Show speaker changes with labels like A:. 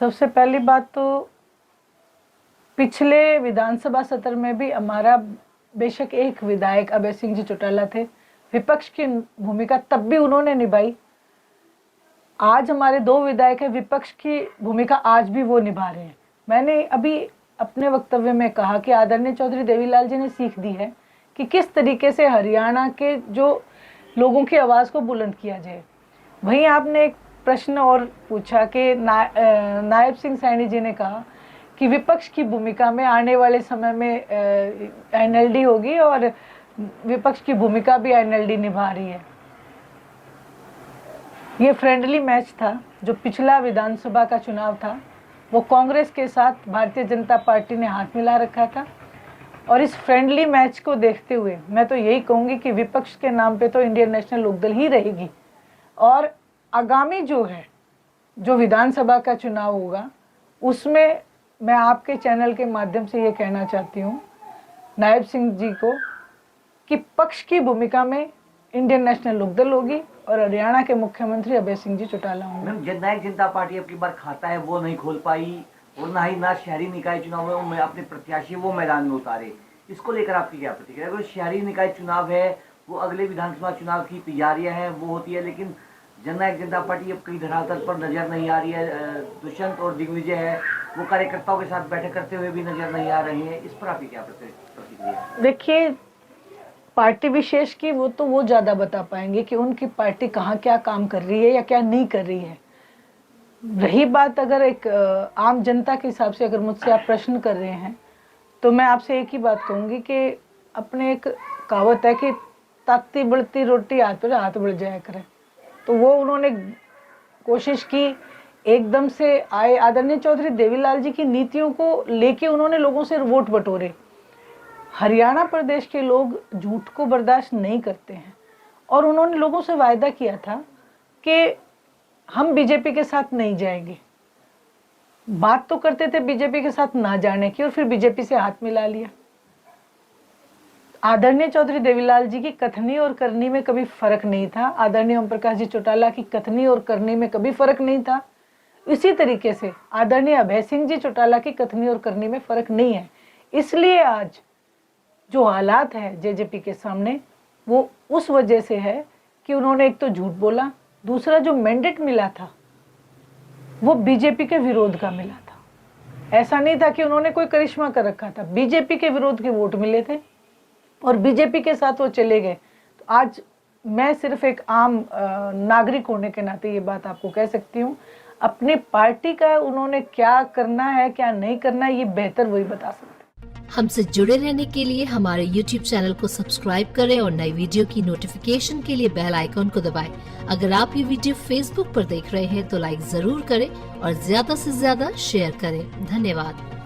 A: सबसे पहली बात तो पिछले विधानसभा सत्र में भी हमारा बेशक एक विधायक अभय सिंह जी चौटाला थे, विपक्ष की भूमिका तब भी उन्होंने निभाई। आज हमारे 2 विधायक हैं, विपक्ष की भूमिका आज भी वो निभा रहे हैं। मैंने अभी अपने वक्तव्य में कहा कि आदरणीय चौधरी देवीलाल जी ने सीख दी है कि किस तरीके से हरियाणा के जो लोगों की आवाज़ को बुलंद किया जाए। वहीं आपने एक प्रश्न और पूछा कि नायब सिंह सैनी जी ने कहा कि विपक्ष की भूमिका में आने वाले समय में एनएलडी होगी और विपक्ष की भूमिका भी एनएलडी निभा रही है। ये फ्रेंडली मैच था। जो पिछला विधानसभा का चुनाव था वो कांग्रेस के साथ भारतीय जनता पार्टी ने हाथ मिला रखा था, और इस फ्रेंडली मैच को देखते हुए मैं तो यही कहूँगी कि विपक्ष के नाम पे तो इंडियन नेशनल लोकदल ही रहेगी। और आगामी जो विधानसभा का चुनाव होगा उसमें मैं आपके चैनल के माध्यम से ये कहना चाहती हूँ नायब सिंह जी को कि पक्ष की भूमिका में इंडियन नेशनल लोकदल होगी और हरियाणा के मुख्यमंत्री अभय सिंह जी चौटाला होंगे।
B: जननायक जनता पार्टी अब की बार खाता है वो नहीं खोल पाई, और ना शहरी निकाय चुनाव में अपने प्रत्याशी वो मैदान में उतारे। इसको लेकर आपकी क्या प्रतिक्रिया? अगर शहरी निकाय चुनाव है वो अगले विधानसभा चुनाव की तैयारियां हैं वो होती है, लेकिन जननायक जनता पार्टी अब कई धरातल पर नजर नहीं आ रही है। दुष्यंत और दिग्विजय है वो कार्यकर्ताओं के साथ बैठक करते हुए भी नजर नहीं आ रहे हैं। इस पर आपकी क्या प्रतिक्रिया?
A: देखिए, पार्टी विशेष की वो ज़्यादा बता पाएंगे कि उनकी पार्टी कहाँ क्या काम कर रही है या क्या नहीं कर रही है। रही बात अगर एक आम जनता के हिसाब से अगर मुझसे आप प्रश्न कर रहे हैं तो मैं आपसे एक ही बात कहूँगी कि अपने एक कहावत है कि ताकती बढ़ती रोटी हाथ पर हाथ बढ़ जाया करे, तो वो उन्होंने कोशिश की। एकदम से आए आदरणीय चौधरी देवीलाल जी की नीतियों को लेके उन्होंने लोगों से वोट बटोरे। हरियाणा प्रदेश के लोग झूठ को बर्दाश्त नहीं करते हैं, और उन्होंने लोगों से वायदा किया था कि हम बीजेपी के साथ नहीं जाएंगे। बात तो करते थे बीजेपी के साथ ना जाने की, और फिर बीजेपी से हाथ मिला लिया। आदरणीय चौधरी देवीलाल जी की कथनी और करनी में कभी फर्क नहीं था। आदरणीय ओम प्रकाश जी चौटाला की कथनी और करनी में कभी फर्क नहीं था। इसी तरीके से आदरणीय अभय सिंह जी चौटाला की कथनी और करनी में फर्क नहीं है। इसलिए आज जो हालात है जेजेपी के सामने वो उस वजह से है कि उन्होंने एक तो झूठ बोला, दूसरा जो मैंडेट मिला था वो बीजेपी के विरोध का मिला था। ऐसा नहीं था कि उन्होंने कोई करिश्मा कर रखा था, बीजेपी के विरोध के वोट मिले थे और बीजेपी के साथ वो चले गए। तो आज मैं सिर्फ एक आम नागरिक होने के नाते ये बात आपको कह सकती हूँ, अपनी पार्टी का उन्होंने क्या करना है क्या नहीं करना है ये बेहतर वही बता सकते हैं।
C: हमसे जुड़े रहने के लिए हमारे YouTube चैनल को सब्सक्राइब करें और नई वीडियो की नोटिफिकेशन के लिए बेल आइकॉन को दबाएं। अगर आप ये वीडियो Facebook पर देख रहे हैं तो लाइक जरूर करें और ज्यादा से ज्यादा शेयर करें। धन्यवाद।